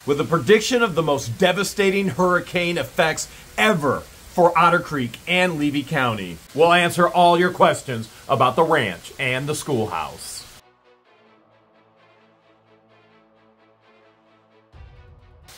with a prediction of the most devastating hurricane effects ever for Otter Creek and Levy County. We'll answer all your questions about the ranch and the schoolhouse.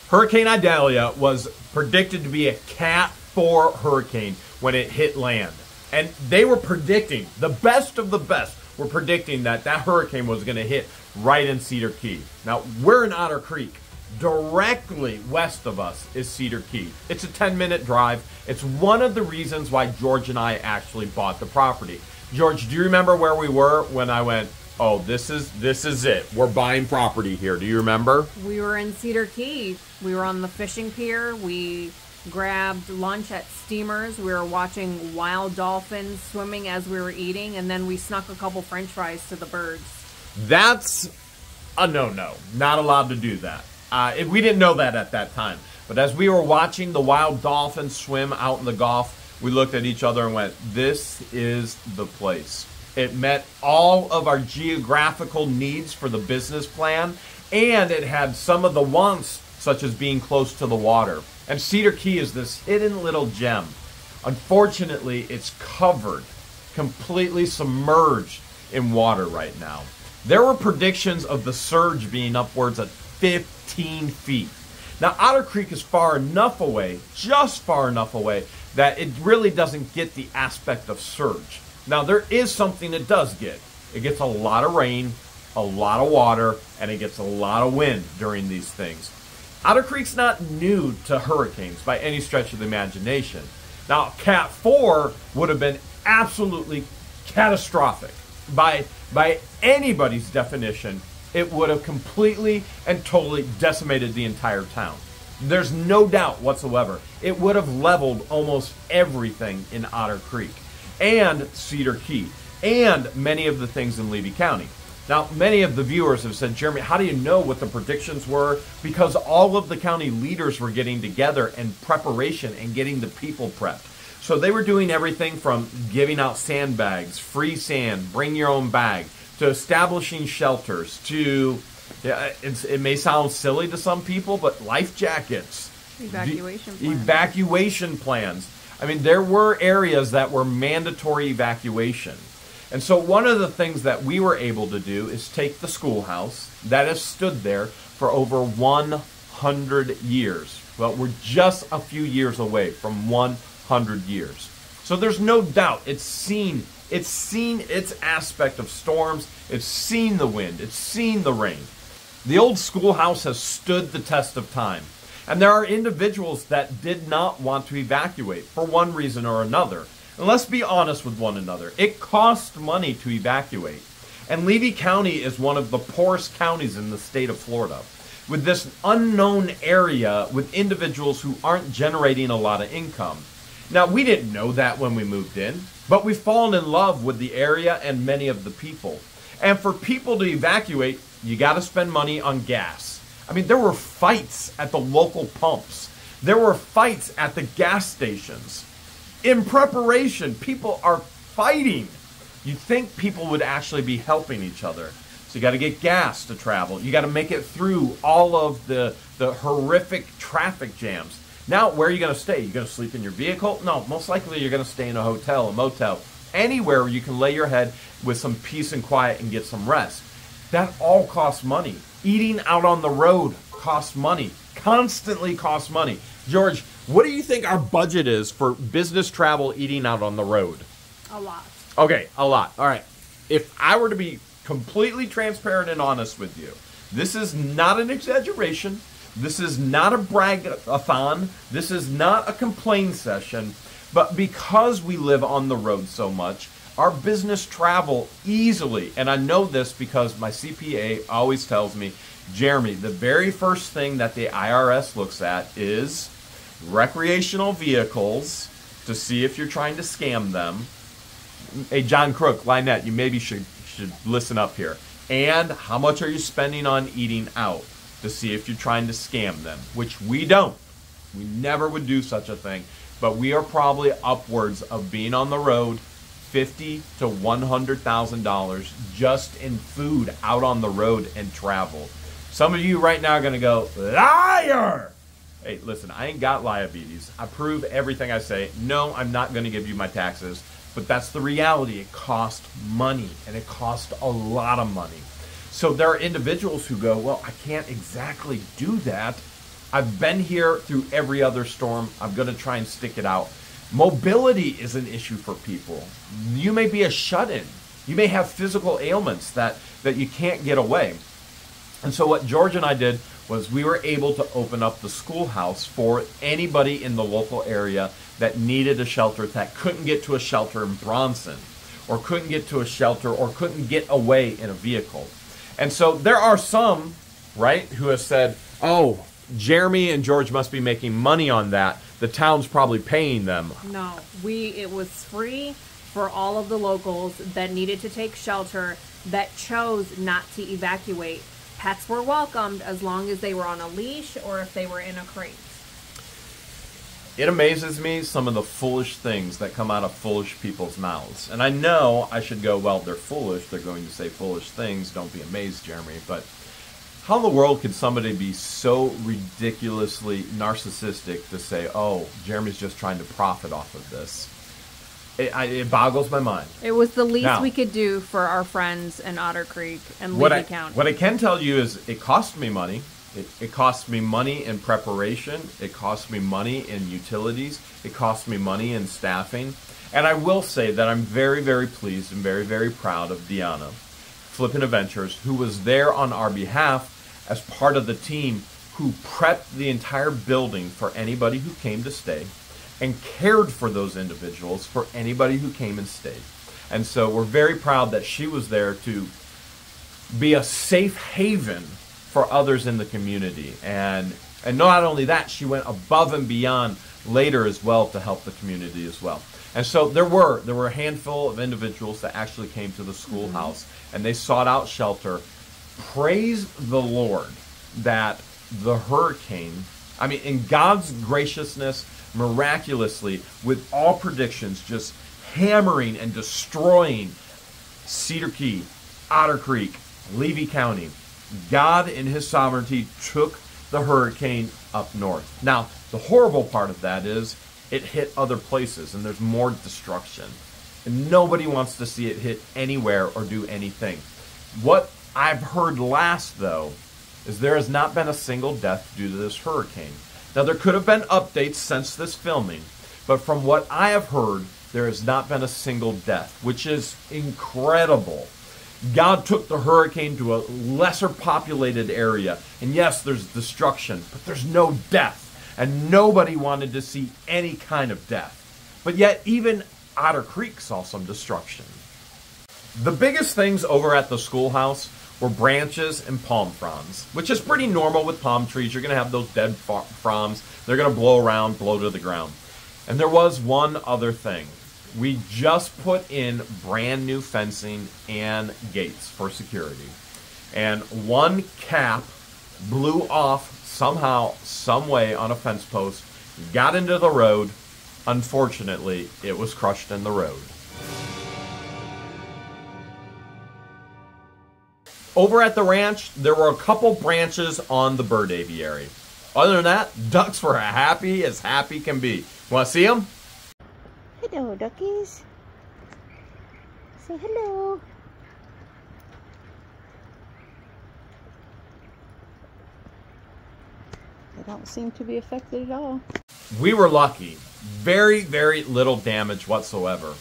Hurricane Idalia was predicted to be a Cat 4 hurricane when it hit land. And they were predicting, the best of the best were predicting that hurricane was going to hit right in Cedar Key. Now, we're in Otter Creek. Directly west of us is Cedar Key. It's a 10-minute drive. It's one of the reasons why George and I actually bought the property. George, do you remember where we were when I went, oh, this is it. We're buying property here. Do you remember? We were in Cedar Key. We were on the fishing pier. We grabbed lunch at Steamers. We were watching wild dolphins swimming as we were eating, and then we snuck a couple French fries to the birds. That's a no-no. Not allowed to do that. We didn't know that at that time. But as we were watching the wild dolphins swim out in the Gulf, we looked at each other and went, this is the place. It met all of our geographical needs for the business plan, and it had some of the wants, such as being close to the water. And Cedar Key is this hidden little gem. Unfortunately, it's covered, completely submerged in water right now. There were predictions of the surge being upwards of 15 feet. Now, Otter Creek is far enough away, just far enough away, that it really doesn't get the aspect of surge. Now, there is something it does get. It gets a lot of rain, a lot of water, and it gets a lot of wind during these things. Otter Creek's not new to hurricanes by any stretch of the imagination. Now, Cat 4 would have been absolutely catastrophic. By anybody's definition, it would have completely and totally decimated the entire town. There's no doubt whatsoever. It would have leveled almost everything in Otter Creek and Cedar Key and many of the things in Levy County. Now, many of the viewers have said, Jeremy, how do you know what the predictions were? Because all of the county leaders were getting together in preparation and getting the people prepped. So they were doing everything from giving out sandbags, free sand, bring your own bag, to establishing shelters, to, it may sound silly to some people, but life jackets. Evacuation plans. I mean, there were areas that were mandatory evacuation. And so one of the things that we were able to do is take the schoolhouse that has stood there for over 100 years. Well, we're just a few years away from 100 years. So there's no doubt it's seen its aspect of storms, it's seen the wind, it's seen the rain. The old schoolhouse has stood the test of time. And there are individuals that did not want to evacuate for one reason or another. And let's be honest with one another. It costs money to evacuate. And Levy County is one of the poorest counties in the state of Florida, with this unknown area with individuals who aren't generating a lot of income. Now, we didn't know that when we moved in, but we've fallen in love with the area and many of the people. And for people to evacuate, you got to spend money on gas. I mean, there were fights at the local pumps. There were fights at the gas stations. In preparation, people are fighting. You'd think people would actually be helping each other. So you got to get gas to travel. You got to make it through all of the horrific traffic jams. Now, where are you going to stay? You going to sleep in your vehicle? No, most likely you're going to stay in a hotel, a motel, anywhere where you can lay your head with some peace and quiet and get some rest. That all costs money. Eating out on the road costs money. Constantly costs money. George, what do you think our budget is for business travel eating out on the road? A lot. Okay, a lot. All right. If I were to be completely transparent and honest with you, this is not an exaggeration. This is not a brag-a-thon. This is not a complaint session. But because we live on the road so much, our business travel easily, and I know this because my CPA always tells me, Jeremy, the very first thing that the IRS looks at is recreational vehicles to see if you're trying to scam them. Hey, John Crook, Lynette, you maybe should listen up here. And how much are you spending on eating out to see if you're trying to scam them, which we don't. We never would do such a thing. But we are probably upwards of being on the road $50,000 to $100,000 just in food out on the road and travel. Some of you right now are going to go, liar! Hey, listen, I ain't got liabilities. I prove everything I say. No, I'm not going to give you my taxes. But that's the reality. It costs money, and it costs a lot of money. So there are individuals who go, well, I can't exactly do that. I've been here through every other storm. I'm going to try and stick it out. Mobility is an issue for people. You may be a shut-in. You may have physical ailments that you can't get away. And so what George and I did was we were able to open up the schoolhouse for anybody in the local area that needed a shelter, that couldn't get to a shelter in Bronson, or couldn't get to a shelter, or couldn't get away in a vehicle. And so there are some, right, who have said, oh, Jeremy and George must be making money on that. The town's probably paying them. No, it was free for all of the locals that needed to take shelter that chose not to evacuate. Pets were welcomed as long as they were on a leash or if they were in a crate. It amazes me some of the foolish things that come out of foolish people's mouths. And I know I should go, well, they're foolish. They're going to say foolish things. Don't be amazed, Jeremy. But how in the world could somebody be so ridiculously narcissistic to say, oh, Jeremy's just trying to profit off of this? It boggles my mind. It was the least we could do for our friends in Otter Creek and Levy County. What I can tell you is it cost me money. It cost me money in preparation. It cost me money in utilities. It cost me money in staffing. And I will say that I'm very, very pleased and very, very proud of Deanna, Flippin' Adventures, who was there on our behalf as part of the team who prepped the entire building for anybody who came to stay and cared for those individuals for anybody who came and stayed. And so we're very proud that she was there to be a safe haven for others in the community. And not only that, she went above and beyond later as well to help the community as well. And so there were a handful of individuals that actually came to the schoolhouse and they sought out shelter. Praise the Lord that the hurricane, in God's graciousness, miraculously, with all predictions, just hammering and destroying Cedar Key, Otter Creek, Levy County. God in his sovereignty took the hurricane up north. Now, the horrible part of that is it hit other places and there's more destruction. And nobody wants to see it hit anywhere or do anything. What I've heard last, though, is there has not been a single death due to this hurricane. Now, there could have been updates since this filming, but from what I have heard, there has not been a single death, which is incredible. God took the hurricane to a lesser populated area, and yes, there's destruction, but there's no death, and nobody wanted to see any kind of death. But yet, even Otter Creek saw some destruction. The biggest things over at the schoolhouse were branches and palm fronds, which is pretty normal with palm trees. You're going to have those dead fronds. They're going to blow around, blow to the ground. And there was one other thing. We just put in brand new fencing and gates for security. And one cap blew off somehow, some way on a fence post, got into the road. Unfortunately, it was crushed in the road. Over at the ranch, there were a couple branches on the bird aviary. Other than that, ducks were happy as happy can be. Want to see them? Hello, duckies. Say hello. They don't seem to be affected at all. We were lucky. Very, very little damage whatsoever.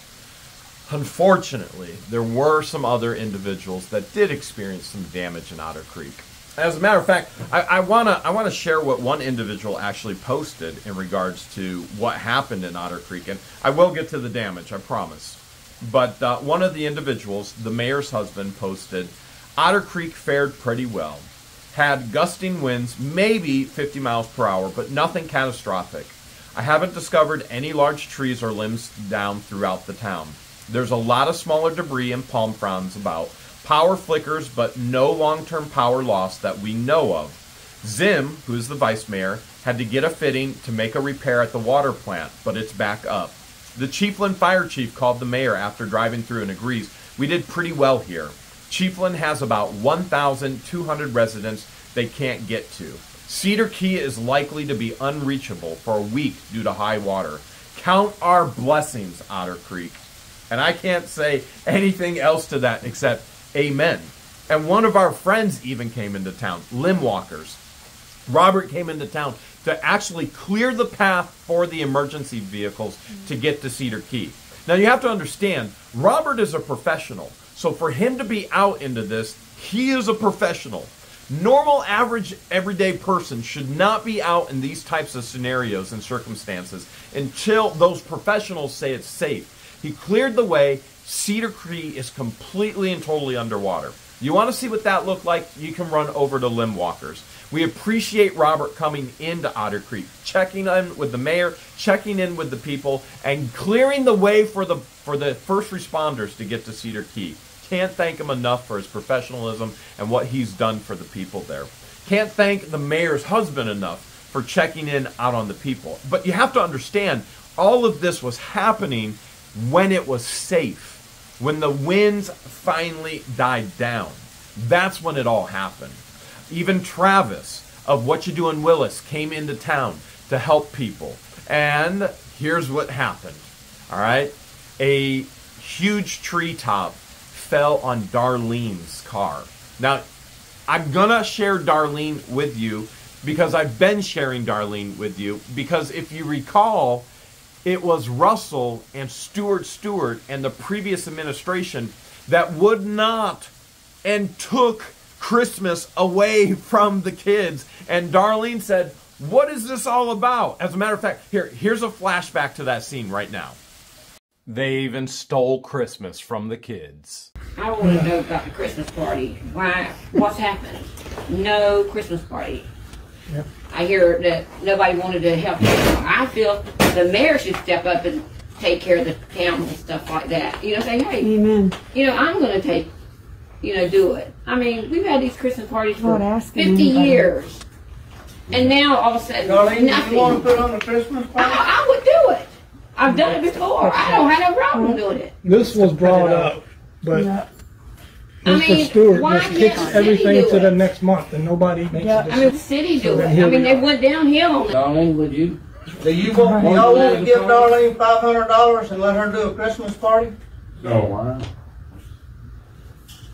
Unfortunately, there were some other individuals that did experience some damage in Otter Creek. As a matter of fact, I wanna share what one individual actually posted in regards to what happened in Otter Creek, and I will get to the damage, I promise. But one of the individuals, the mayor's husband, posted, Otter Creek fared pretty well. Had gusting winds, maybe 50 miles per hour, but nothing catastrophic. I haven't discovered any large trees or limbs down throughout the town. There's a lot of smaller debris and palm fronds about. Power flickers, but no long-term power loss that we know of. Zim, who's the vice mayor, had to get a fitting to make a repair at the water plant, but it's back up. The Chiefland fire chief called the mayor after driving through and agrees, we did pretty well here. Chiefland has about 1,200 residents they can't get to. Cedar Key is likely to be unreachable for a week due to high water. Count our blessings, Otter Creek. And I can't say anything else to that except amen. And one of our friends even came into town, limb walkers. Robert came into town to actually clear the path for the emergency vehicles to get to Cedar Key. Now you have to understand, Robert is a professional. So for him to be out into this, he is a professional. Normal, average, everyday person should not be out in these types of scenarios and circumstances until those professionals say it's safe. He cleared the way. Cedar Creek is completely and totally underwater. You want to see what that looked like? You can run over to Limb Walkers. We appreciate Robert coming into Otter Creek, checking in with the mayor, checking in with the people, and clearing the way for the first responders to get to Cedar Key. Can't thank him enough for his professionalism and what he's done for the people there. Can't thank the mayor's husband enough for checking in out on the people. But you have to understand, all of this was happening when it was safe, when the winds finally died down. That's when it all happened. Even Travis of What You Do in Willis came into town to help people. And here's what happened. All right? A huge treetop fell on Darlene's car. Now, I'm going to share Darlene with you because I've been sharing Darlene with you because if you recall, it was Russell and Stewart and the previous administration that would not and took Christmas away from the kids. And Darlene said, what is this all about? As a matter of fact, here's a flashback to that scene right now. They even stole Christmas from the kids. I want to know about the Christmas party. Why? What's happened? No Christmas party. Yep. I hear that nobody wanted to help. I feel the mayor should step up and take care of the town and stuff like that. You know, say, hey, amen. You know, I'm going to do it. I mean, we've had these Christmas parties for 50 years. And now all of a sudden, Darlene, nothing. you want to put on a Christmas party? I would do it. I've done it before. I don't have no problem doing it. This was brought up, but Mr. Stewart why just can't kicks the city everything do to the it? next month, and nobody makes a I mean, the city do it. I mean, they went downhill on it. Darlene, would you? Do y'all want to give Darlene $500 and let her do a Christmas party? No, why?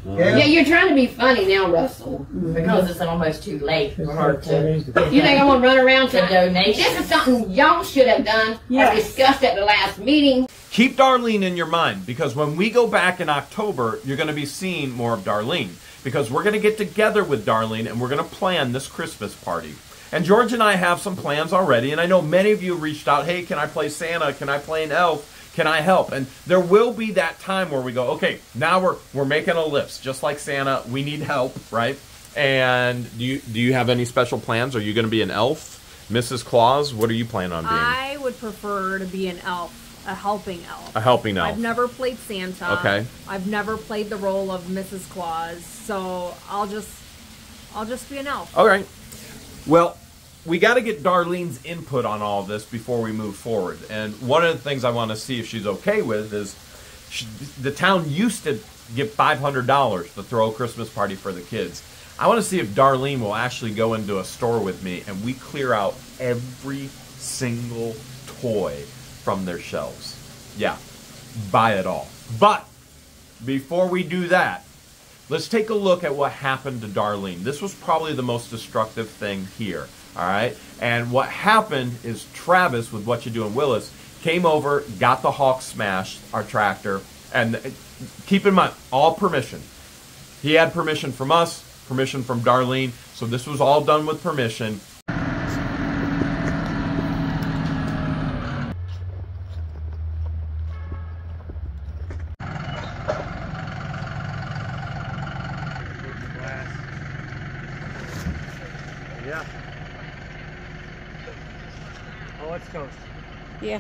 Yeah, you're trying to be funny now, Russell. Because it's almost too late for her to. You think I'm gonna run around to donate? This is something y'all should have done or discussed at the last meeting. Keep Darlene in your mind because when we go back in October, you're going to be seeing more of Darlene because we're going to get together with Darlene and we're going to plan this Christmas party. And George and I have some plans already, and I know many of you reached out, hey, can I play Santa? Can I play an elf? Can I help? And there will be that time where we go, okay, now we're making a list, just like Santa. We need help, right? And do you have any special plans? Are you going to be an elf, Mrs. Claus? What are you planning on being? I would prefer to be an elf, a helping elf. A helping elf. I've never played Santa. Okay. I've never played the role of Mrs. Claus, so I'll just be an elf. All right. Well, we got to get Darlene's input on all of this before we move forward. And one of the things I want to see if she's okay with is the town used to give $500 to throw a Christmas party for the kids. I want to see if Darlene will actually go into a store with me and we clear out every single toy from their shelves. Yeah, buy it all. But before we do that, let's take a look at what happened to Darlene. This was probably the most destructive thing here. All right, and what happened is Travis, with What You Do in Willis, came over, got the Hawk smashed, our tractor, and keep in mind, all permission. He had permission from us, permission from Darlene, so this was all done with permission. Yeah. Oh, let's go. Yeah.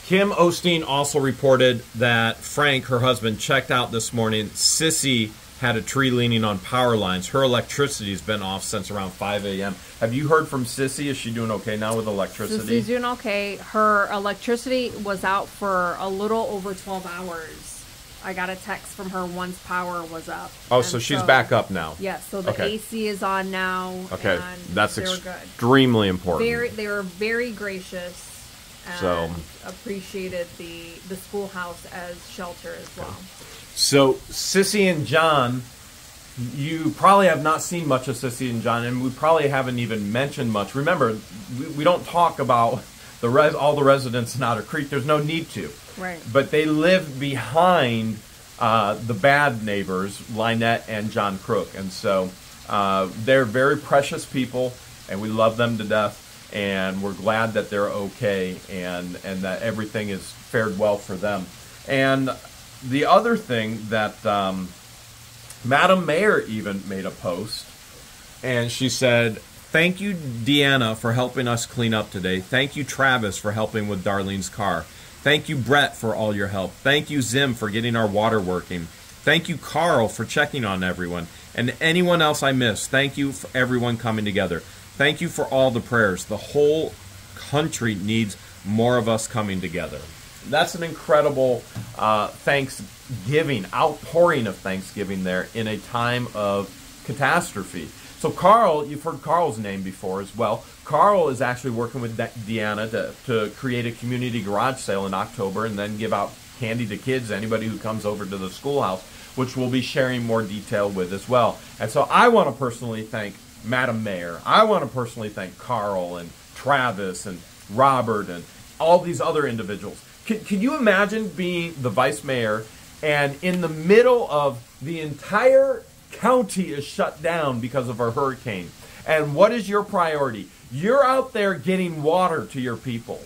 Kim Osteen also reported that Frank, her husband, checked out this morning. Sissy had a tree leaning on power lines. Her electricity's been off since around 5 a.m. Have you heard from Sissy? Is she doing okay now with electricity? Sissy's doing okay. Her electricity was out for a little over 12 hours. I got a text from her once power was up. Oh, And so she's back up now. Yes, so the Okay. AC is on now. Okay, and that's they were good. extremely important. They were very gracious and So- appreciated the schoolhouse as shelter as well. So Sissy and John, you probably have not seen much of Sissy and John, and we probably haven't even mentioned much. Remember, we don't talk about all the residents in Otter Creek. There's no need to. Right. But they live behind the bad neighbors, Lynette and John Crook. And so they're very precious people, and we love them to death. And we're glad that they're okay and that everything is fared well for them. And the other thing that Madam Mayor even made a post, and she said, "Thank you, Deanna, for helping us clean up today. Thank you, Travis, for helping with Darlene's car. Thank you, Brett, for all your help. Thank you, Zim, for getting our water working. Thank you, Carl, for checking on everyone. And anyone else I missed, thank you for everyone coming together. Thank you for all the prayers. The whole country needs more of us coming together." That's an incredible Thanksgiving, outpouring of Thanksgiving there in a time of catastrophe. So Carl, you've heard Carl's name before as well. Carl is actually working with Deanna to create a community garage sale in October and then give out candy to kids, anybody who comes over to the schoolhouse, which we'll be sharing more detail with as well. And so I want to personally thank Madam Mayor. I want to personally thank Carl and Travis and Robert and all these other individuals. Can you imagine being the vice mayor and in the middle of the entire county is shut down because of a hurricane? And what is your priority? You're out there getting water to your people.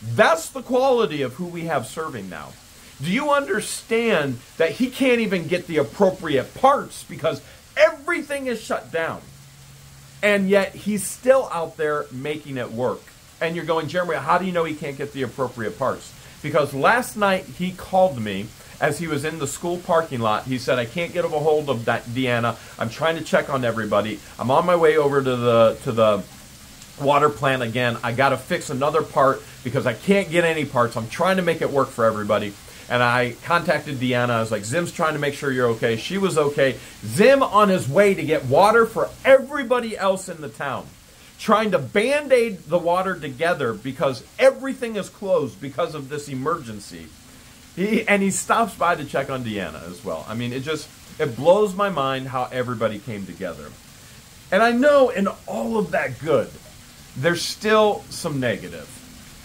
That's the quality of who we have serving now. Do you understand that he can't even get the appropriate parts because everything is shut down? And yet he's still out there making it work. And you're going, "Jeremy, how do you know he can't get the appropriate parts?" Because last night he called me as he was in the school parking lot. He said, "I can't get a hold of Deanna. I'm trying to check on everybody. I'm on my way over to the water plant again. I got to fix another part because I can't get any parts. I'm trying to make it work for everybody." And I contacted Deanna. I was like, "Zim's trying to make sure you're okay." She was okay. Zim on his way to get water for everybody else in the town, trying to Band-Aid the water together because everything is closed because of this emergency. He stops by to check on Deanna as well. I mean, it blows my mind how everybody came together. And I know in all of that good, there's still some negative.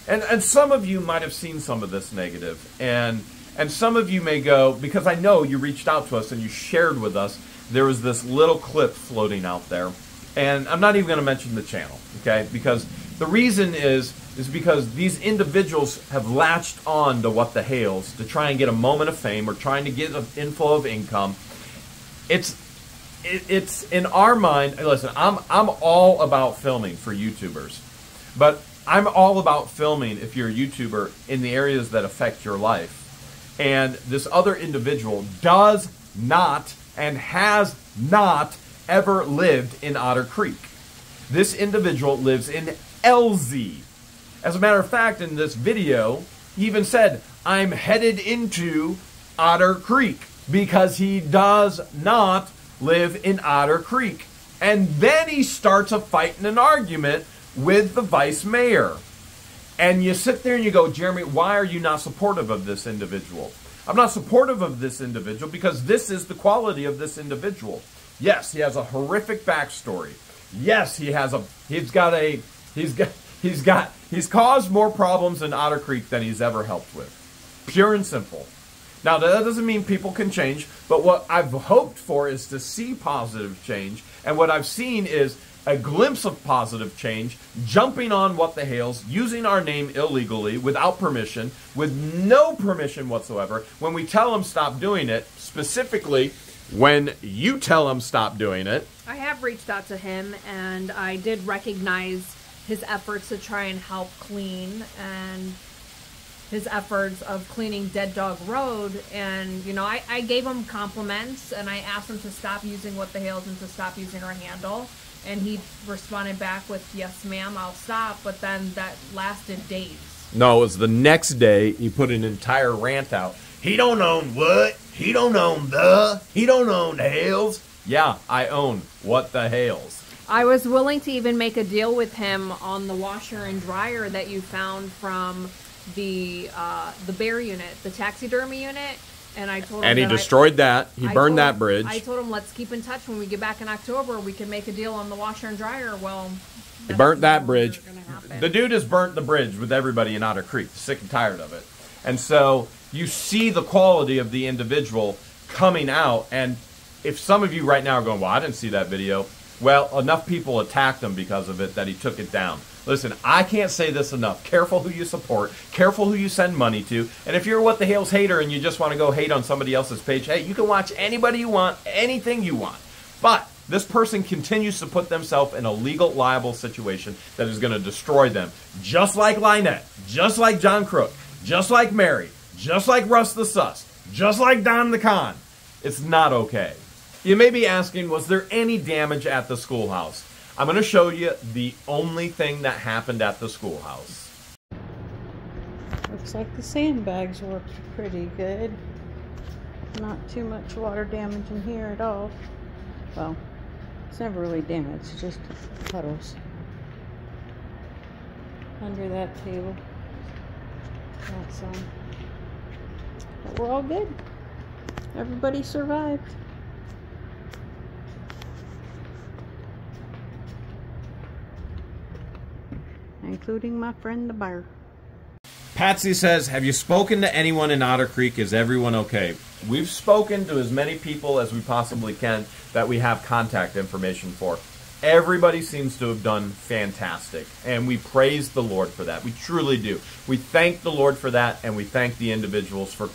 And some of you might have seen some of this negative. And some of you may go, because I know you reached out to us and you shared with us, there was this little clip floating out there. And I'm not even going to mention the channel, okay? Because the reason is because these individuals have latched on to what the Hales to try and get a moment of fame or trying to get an inflow of income. It's in our mind. Listen, I'm all about filming for YouTubers, but I'm all about filming if you're a YouTuber in the areas that affect your life. And this other individual does not and has not ever lived in Otter Creek. This individual lives in LZ. As a matter of fact, in this video, he even said, "I'm headed into Otter Creek," because he does not live in Otter Creek. And then he starts a fight and an argument with the vice mayor. And you sit there and you go, "Jeremy, why are you not supportive of this individual?" I'm not supportive of this individual because this is the quality of this individual. Yes, he has a horrific backstory. Yes, he's caused more problems in Otter Creek than he's ever helped with. Pure and simple. Now, that doesn't mean people can change, but what I've hoped for is to see positive change, and what I've seen is a glimpse of positive change, jumping on what the Hales, using our name illegally, without permission, with no permission whatsoever. When we tell them stop doing it, specifically when you tell them stop doing it. I have reached out to him, and I did recognize his efforts to try and help clean, and his efforts of cleaning Dead Dog Road. And, you know, I gave him compliments, and I asked him to stop using What the Hales and to stop using our handle. And he responded back with, "Yes, ma'am, I'll stop." But then that lasted days. No, it was the next day he put an entire rant out. He don't own what? He don't own the Hales. Yeah, I own what the Hales. I was willing to even make a deal with him on the washer and dryer that you found from the bear unit, the taxidermy unit. And I told him And he that destroyed that. He burned that bridge. I told him, let's keep in touch when we get back in October. We can make a deal on the washer and dryer. Well, He burnt that no bridge. longer gonna happen. The dude has burnt the bridge with everybody in Otter Creek. Sick and tired of it. And so you see the quality of the individual coming out. And if some of you right now are going, well, I didn't see that video. Well, enough people attacked him because of it that he took it down. Listen, I can't say this enough. Careful who you support. Careful who you send money to. And if you're What the Hales hater and you just want to go hate on somebody else's page, hey, you can watch anybody you want, anything you want. But this person continues to put themselves in a legal, liable situation that is going to destroy them. Just like Lynette, just like John Crook, just like Mary, just like Russ the Sus, just like Don the Con. It's not okay. You may be asking, was there any damage at the schoolhouse? I'm going to show you the only thing that happened at the schoolhouse. Looks like the sandbags worked pretty good. Not too much water damage in here at all. Well, it's never really damaged, it's just puddles. Under that table. That's but we're all good. Everybody survived. Including my friend the bear. Patsy says, have you spoken to anyone in Otter Creek? Is everyone okay? We've spoken to as many people as we possibly can that we have contact information for. Everybody seems to have done fantastic, and we praise the Lord for that. We truly do. We thank the Lord for that, and we thank the individuals for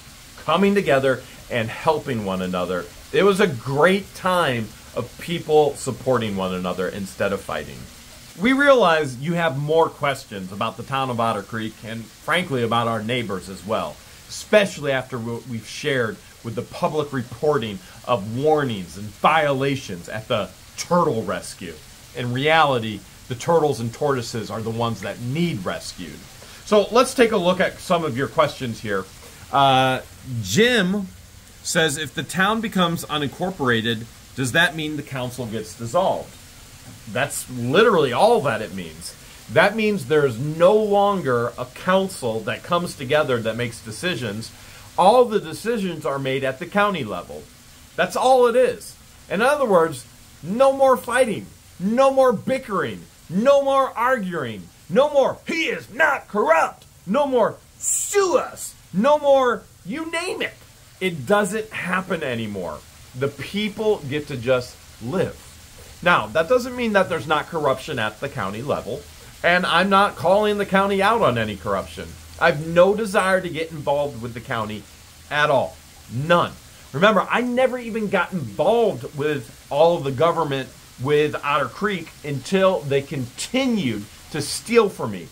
coming together and helping one another. It was a great time of people supporting one another instead of fighting. We realize you have more questions about the town of Otter Creek and, frankly, about our neighbors as well, especially after what we've shared with the public reporting of warnings and violations at the turtle rescue. In reality, the turtles and tortoises are the ones that need rescued. So let's take a look at some of your questions here. Jim says, if the town becomes unincorporated, does that mean the council gets dissolved? That's literally all that it means. That means there's no longer a council that comes together that makes decisions. All the decisions are made at the county level. That's all it is. In other words, no more fighting, no more bickering, no more arguing, no more he is not corrupt, no more sue us, no more you name it. It doesn't happen anymore. The people get to just live. Now, that doesn't mean that there's not corruption at the county level, and I'm not calling the county out on any corruption. I have no desire to get involved with the county at all. None. Remember, I never even got involved with all of the government with Otter Creek until they continued to steal from me.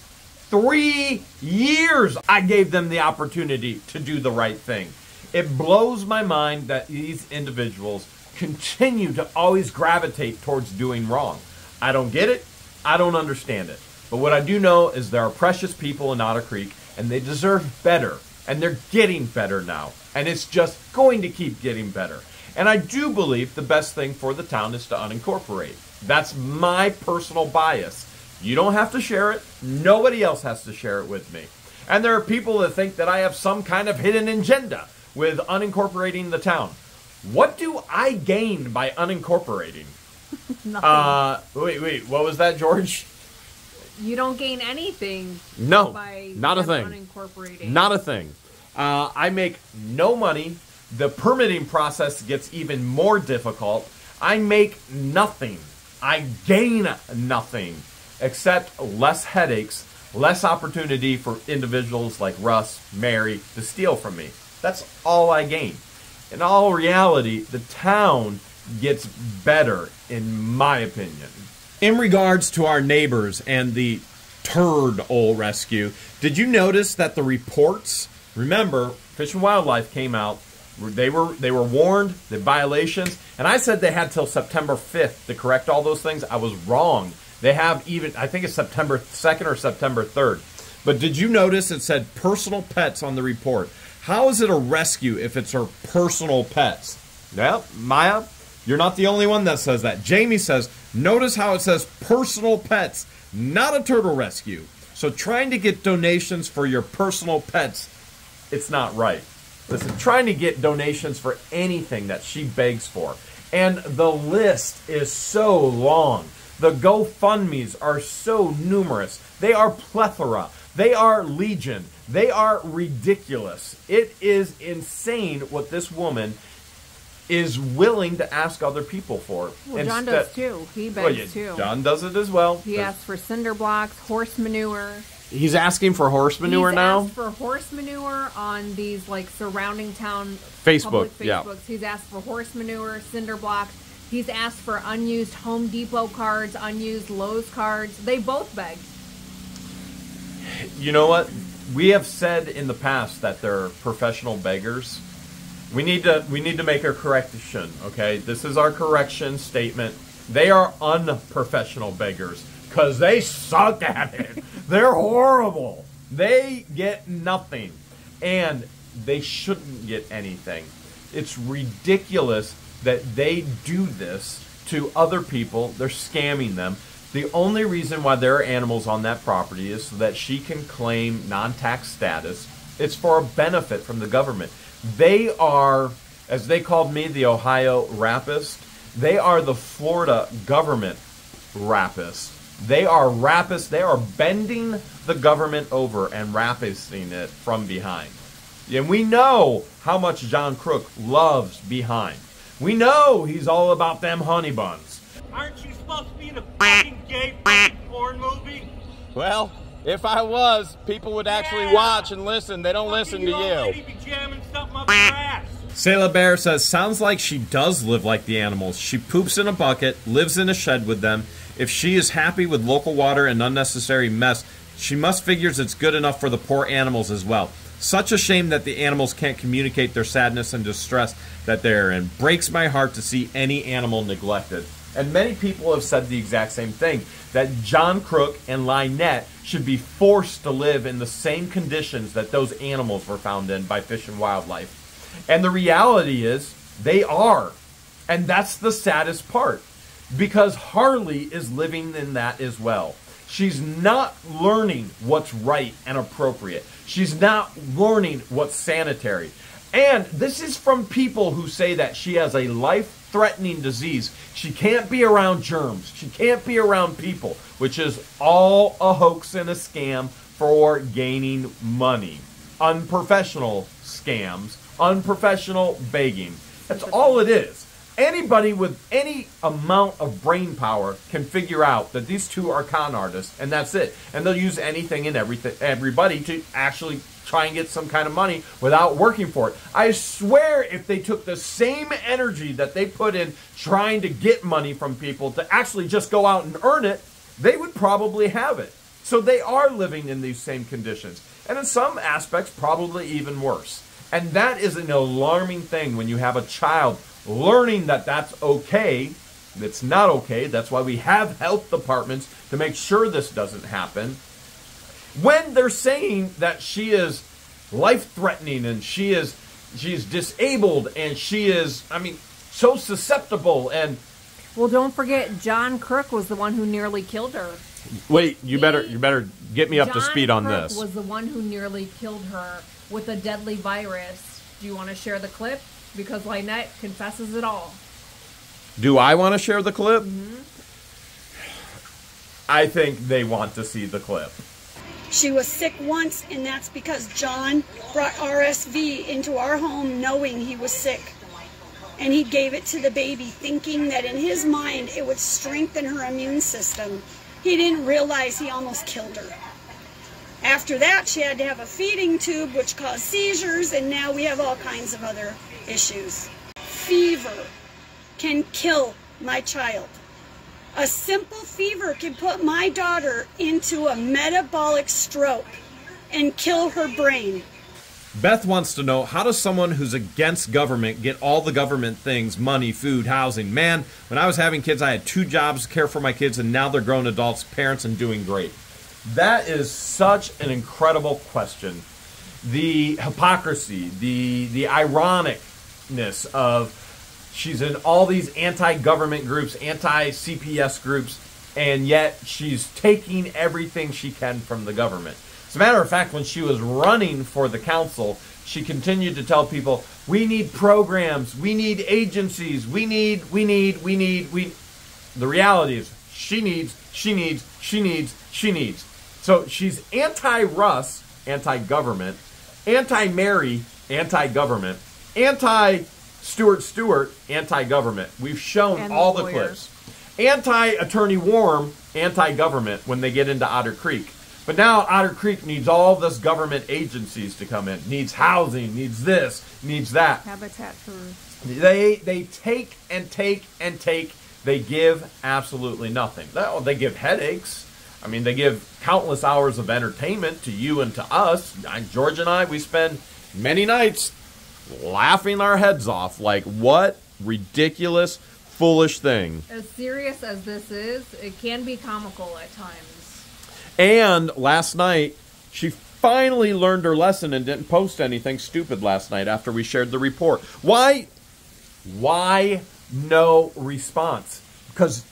3 years I gave them the opportunity to do the right thing. It blows my mind that these individuals continue to always gravitate towards doing wrong. I don't get it. I don't understand it. But what I do know is there are precious people in Otter Creek, and they deserve better. And they're getting better now. And it's just going to keep getting better. And I do believe the best thing for the town is to unincorporate. That's my personal bias. You don't have to share it. Nobody else has to share it with me. And there are people that think that I have some kind of hidden agenda with unincorporating the town. What do I gain by unincorporating? Nothing. Wait, what was that, George? You don't gain anything. No, by not a them thing. unincorporating. Not a thing. I make no money. The permitting process gets even more difficult. I make nothing. I gain nothing except less headaches, less opportunity for individuals like Russ, Mary to steal from me. That's all I gain. In all reality, the town gets better, in my opinion. In regards to our neighbors and the turtle rescue, did you notice that the reports, remember, Fish and Wildlife came out, they were warned, the violations, and I said they had till September 5th to correct all those things. I was wrong. They have even, I think it's September 2nd or September 3rd. But did you notice it said personal pets on the report? How is it a rescue if it's her personal pets? Well, Maya, you're not the only one that says that. Jamie says, notice how it says personal pets, not a turtle rescue. So trying to get donations for your personal pets, it's not right. Listen, trying to get donations for anything that she begs for. And the list is so long. The GoFundMes are so numerous. They are plethora. They are legion. They are ridiculous. It is insane what this woman is willing to ask other people for. Well, John does too. He begs too. John does it as well. He asks for cinder blocks, horse manure. He's asking for horse manure now? He's asked for horse manure on these like surrounding town Facebook, public Facebooks. yeah. He's asked for horse manure, cinder blocks. He's asked for unused Home Depot cards, unused Lowe's cards. They both beg. You know what? We have said in the past that they're professional beggars. We need to make a correction, okay? This is our correction statement. They are unprofessional beggars because they suck at it. They're horrible. They get nothing. And they shouldn't get anything. It's ridiculous that they do this to other people. They're scamming them. The only reason why there are animals on that property is so that she can claim non-tax status. It's for a benefit from the government. They are, as they called me, the Ohio rapist. They are the Florida government rapist. They are rapists. They are bending the government over and rapisting it from behind. And we know how much John Crook loves behind. We know he's all about them honey buns. Aren't you supposed to be in a fucking gay fucking porn movie? Well, if I was, people would actually watch and listen. They don't listen to you. Be jamming something up your ass. Sailor Bear says, sounds like she does live like the animals. She poops in a bucket, lives in a shed with them. If she is happy with local water and unnecessary mess, she must figures it's good enough for the poor animals as well. Such a shame that the animals can't communicate their sadness and distress that they're in. Breaks my heart to see any animal neglected. And many people have said the exact same thing, that John Crook and Lynette should be forced to live in the same conditions that those animals were found in by Fish and Wildlife. And the reality is, they are. And that's the saddest part, because Harley is living in that as well. She's not learning what's right and appropriate. She's not learning what's sanitary. And this is from people who say that she has a life-threatening disease. She can't be around germs. She can't be around people, which is all a hoax and a scam for gaining money. Unprofessional scams, unprofessional begging. That's all it is. Anybody with any amount of brain power can figure out that these two are con artists, and that's it. And they'll use anything and everybody to actually try and get some kind of money without working for it. I swear if they took the same energy that they put in trying to get money from people to actually just go out and earn it, they would probably have it. So they are living in these same conditions. And in some aspects, probably even worse. And that is an alarming thing when you have a child learning that that's okay. It's not okay. That's why we have health departments to make sure this doesn't happen. When they're saying that she is life-threatening and she's disabled and she is, so susceptible and... Well, don't forget, John Crook was the one who nearly killed her. Wait, you better get me up to speed on Crook this. Was the one who nearly killed her with a deadly virus. Do you want to share the clip? Because Lynette confesses it all. Do I want to share the clip? Mm-hmm. I think they want to see the clip. She was sick once, and that's because John brought RSV into our home knowing he was sick. And he gave it to the baby, thinking that in his mind it would strengthen her immune system. He didn't realize he almost killed her. After that, she had to have a feeding tube, which caused seizures, and now we have all kinds of other issues. Fever can kill my child. A simple fever can put my daughter into a metabolic stroke and kill her brain. Beth wants to know, how does someone who's against government get all the government things, money, food, housing? Man, when I was having kids, I had 2 jobs to care for my kids, and now they're grown adults, parents, and doing great. That is such an incredible question. the hypocrisy, the ironicness of she's in all these anti-government groups, anti-CPS groups, and yet she's taking everything she can from the government. As a matter of fact, when she was running for the council, she continued to tell people, we need programs, we need agencies, we need. The reality is, she needs. So she's anti-Russ, anti-government, anti-Mary, anti-government, anti-Stewart, anti-government. We've shown And all the lawyers. clips. Anti-Attorney Warm, anti-government when they get into Otter Creek. But now Otter Creek needs all this government agencies to come in. Needs housing, needs this, needs that. Habitat for... They take and take and take. They give absolutely nothing. They give headaches. I mean, they give countless hours of entertainment to you and to us. George and I, we spend many nights laughing our heads off. Like, what ridiculous, foolish thing. As serious as this is, it can be comical at times. And last night, she finally learned her lesson and didn't post anything stupid last night after we shared the report. Why no response? Because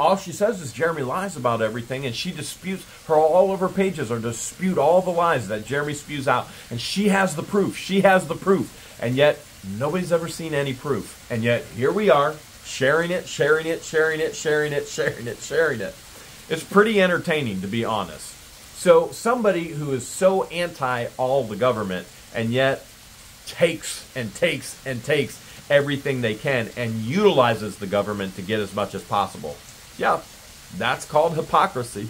all she says is Jeremy lies about everything, and she disputes all of her pages or dispute all the lies that Jeremy spews out. And she has the proof. She has the proof. And yet, nobody's ever seen any proof. And yet, here we are, sharing it. It's pretty entertaining, to be honest. So somebody who is so anti all the government and yet takes everything they can and utilizes the government to get as much as possible. Yeah, that's called hypocrisy.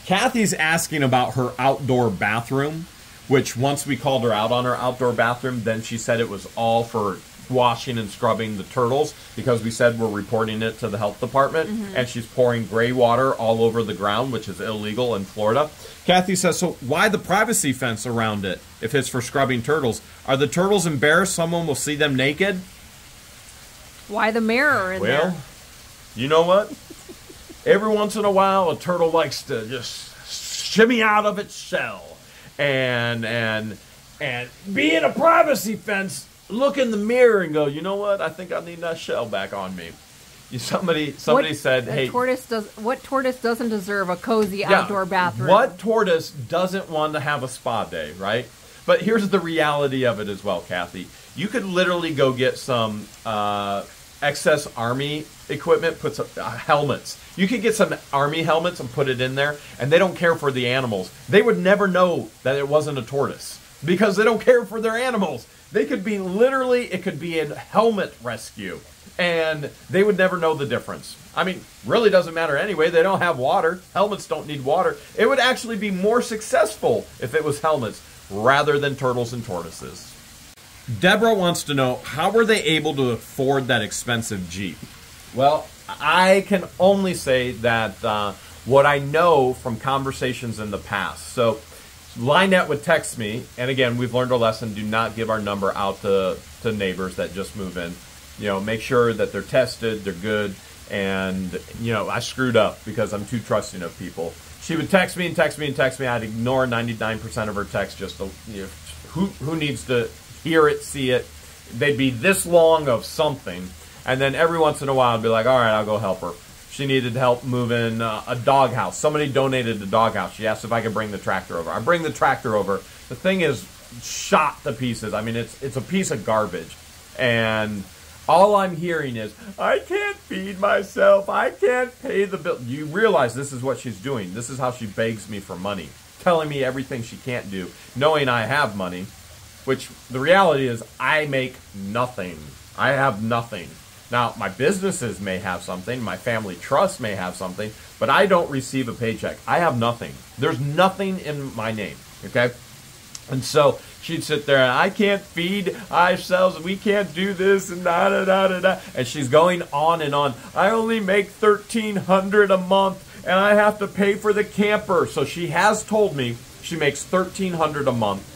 Kathy's asking about her outdoor bathroom, which once we called her out on her outdoor bathroom, then she said it was all for washing and scrubbing the turtles because we said we're reporting it to the health department, and she's pouring gray water all over the ground, which is illegal in Florida. Kathy says, so why the privacy fence around it if it's for scrubbing turtles? Are the turtles embarrassed someone will see them naked? Why the mirror in there? Well, you know what? Every once in a while, a turtle likes to just shimmy out of its shell and be in a privacy fence. Look in the mirror and go, you know what? I think I need that shell back on me. Somebody said, hey, what tortoise doesn't deserve a cozy outdoor bathroom? What tortoise doesn't want to have a spa day, right? But here's the reality of it as well, Kathy. You could literally go get some excess Army equipment, put some helmets. You could get some Army helmets and put it in there, and they don't care for the animals. They would never know that it wasn't a tortoise because they don't care for their animals. They could be it could be a helmet rescue, and they would never know the difference. I mean, really doesn't matter anyway. They don't have water. Helmets don't need water. It would actually be more successful if it was helmets rather than turtles and tortoises. Deborah wants to know, how were they able to afford that expensive Jeep? Well, I can only say that what I know from conversations in the past. So Lynette would text me, and again, we've learned a lesson, do not give our number out to neighbors that just move in. You know, make sure that they're tested, they're good, and, you know, I screwed up because I'm too trusting of people. She would text me. I'd ignore 99% of her texts just to, you know, who needs to hear it, see it. They'd be this long of something, and then every once in a while I'd be like, all right, I'll go help her. She needed help moving a doghouse. Somebody donated the doghouse. She asked if I could bring the tractor over. I bring the tractor over. The thing is shot to pieces. I mean, it's a piece of garbage. And all I'm hearing is, I can't feed myself. I can't pay the bill. You realize this is what she's doing. This is how she begs me for money. Telling me everything she can't do. Knowing I have money. Which the reality is I make nothing. I have nothing. Now, my businesses may have something, my family trust may have something, but I don't receive a paycheck. I have nothing. There's nothing in my name, okay? And so she'd sit there, and I can't feed ourselves, we can't do this, and da-da-da-da-da. And she's going on and on. I only make $1,300 a month, and I have to pay for the camper. So she has told me she makes $1,300 a month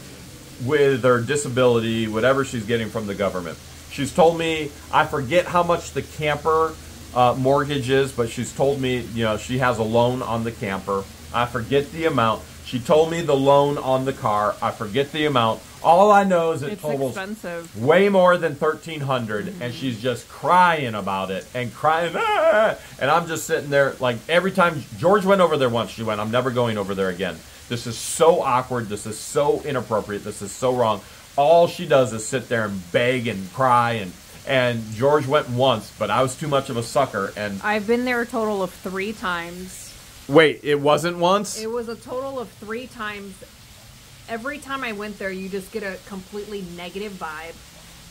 with her disability, whatever she's getting from the government. She's told me, I forget how much the camper mortgage is, but she's told me, you know, she has a loan on the camper. I forget the amount. She told me the loan on the car. I forget the amount. All I know is it totals expensive. Way more than $1,300, and she's just crying about it and crying. Ah! And I'm just sitting there like every time George went over there once, she went, "I'm never going over there again. This is so awkward. This is so inappropriate. This is so wrong." All she does is sit there and beg and cry, and George went once, but I was too much of a sucker. And I've been there a total of 3 times. Wait, it wasn't once? It was a total of 3 times. Every time I went there, you just get a completely negative vibe.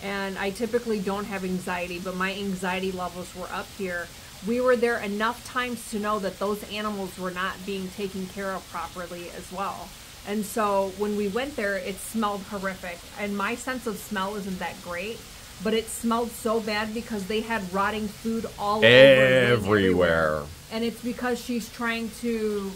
And I typically don't have anxiety, but my anxiety levels were up here. We were there enough times to know that those animals were not being taken care of properly as well. And so when we went there, it smelled horrific. And my sense of smell isn't that great, but it smelled so bad because they had rotting food all over everywhere. And it's because she's trying to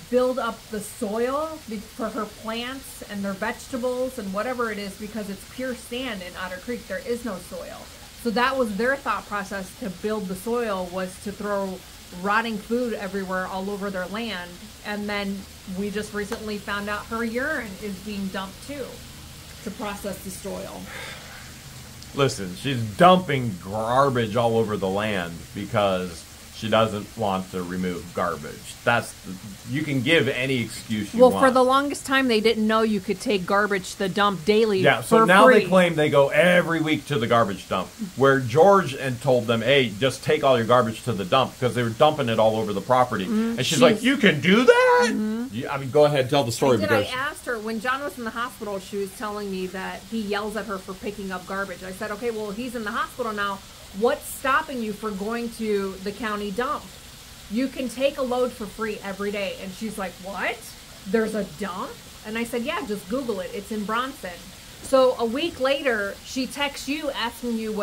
build up the soil for her plants and their vegetables and whatever it is, because it's pure sand in Otter Creek. There is no soil. So that was their thought process to build the soil, was to throw rotting food everywhere all over their land. And then we just recently found out her urine is being dumped too to process the soil. Listen, she's dumping garbage all over the land because she doesn't want to remove garbage. You can give any excuse you want. Well, for the longest time, they didn't know you could take garbage to the dump daily. Yeah, so for now free. they claim they go every week to the garbage dump, where George and told them, "Hey, just take all your garbage to the dump," because they were dumping it all over the property. And she's like, "You can do that?" I mean, go ahead, tell the story. I asked her, when John was in the hospital, she was telling me that he yells at her for picking up garbage. I said, "Okay, well, he's in the hospital now. What's stopping you from going to the county dump? You can take a load for free every day." And she's like, "What? There's a dump?" And I said, "Yeah, just Google it. It's in Bronson." So a week later, she texts you asking you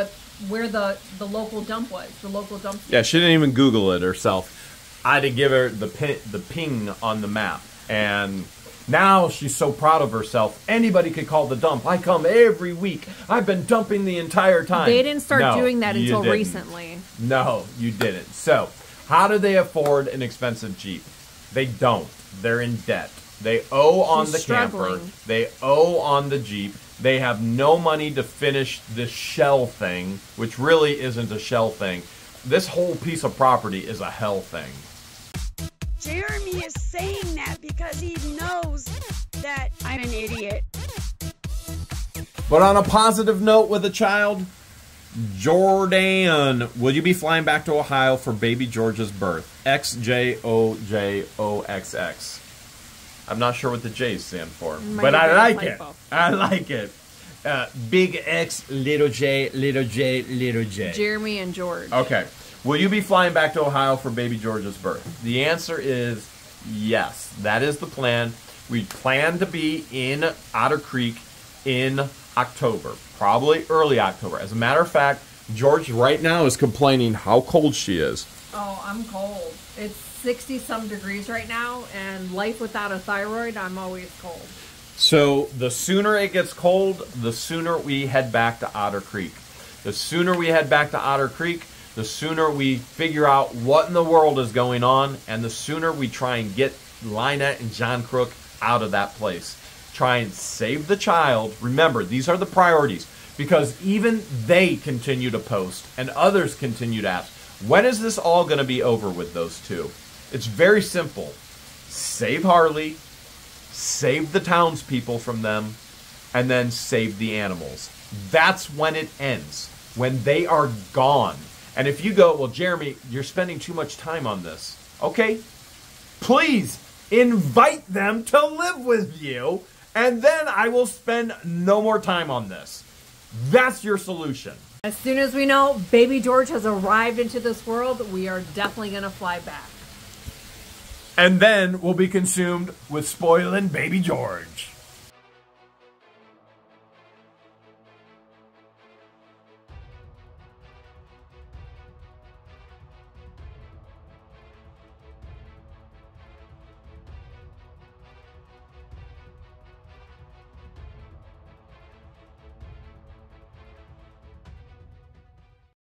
where the local dump was, the local dump. Yeah, she didn't even Google it herself. I had to give her the ping on the map. And now she's so proud of herself. Anybody could call the dump. I come every week. I've been dumping the entire time. They didn't start doing that until recently. No, you didn't. So, how do they afford an expensive Jeep? They don't. They're in debt. They owe on the camper. They owe on the Jeep. They have no money to finish this shell thing, which really isn't a shell thing. This whole piece of property is a hell thing. Jeremy is saying that because he knows that I'm an idiot. But on a positive note with a child, Jordan, will you be flying back to Ohio for baby George's birth? XJOJOXX. I'm not sure what the J's stand for, but I like it. I like it. Big X, little J, little J, little J. Jeremy and George. Okay. Will you be flying back to Ohio for baby George's birth? The answer is yes. That is the plan. We plan to be in Otter Creek in October, probably early October. As a matter of fact, George right now is complaining how cold she is. Oh, I'm cold. It's 60-some degrees right now, and life without a thyroid, I'm always cold. So the sooner it gets cold, the sooner we head back to Otter Creek. The sooner we head back to Otter Creek, the sooner we figure out what in the world is going on, and the sooner we try and get Lynette and John Crook out of that place. Try and save the child. Remember, these are the priorities, because even they continue to post, and others continue to ask, when is this all going to be over with those two? It's very simple. Save Harley, save the townspeople from them, and then save the animals. That's when it ends, when they are gone. And if you go, well, Jeremy, you're spending too much time on this. Okay, please invite them to live with you, and then I will spend no more time on this. That's your solution. As soon as we know baby George has arrived into this world, we are definitely going to fly back. And then we'll be consumed with spoiling baby George.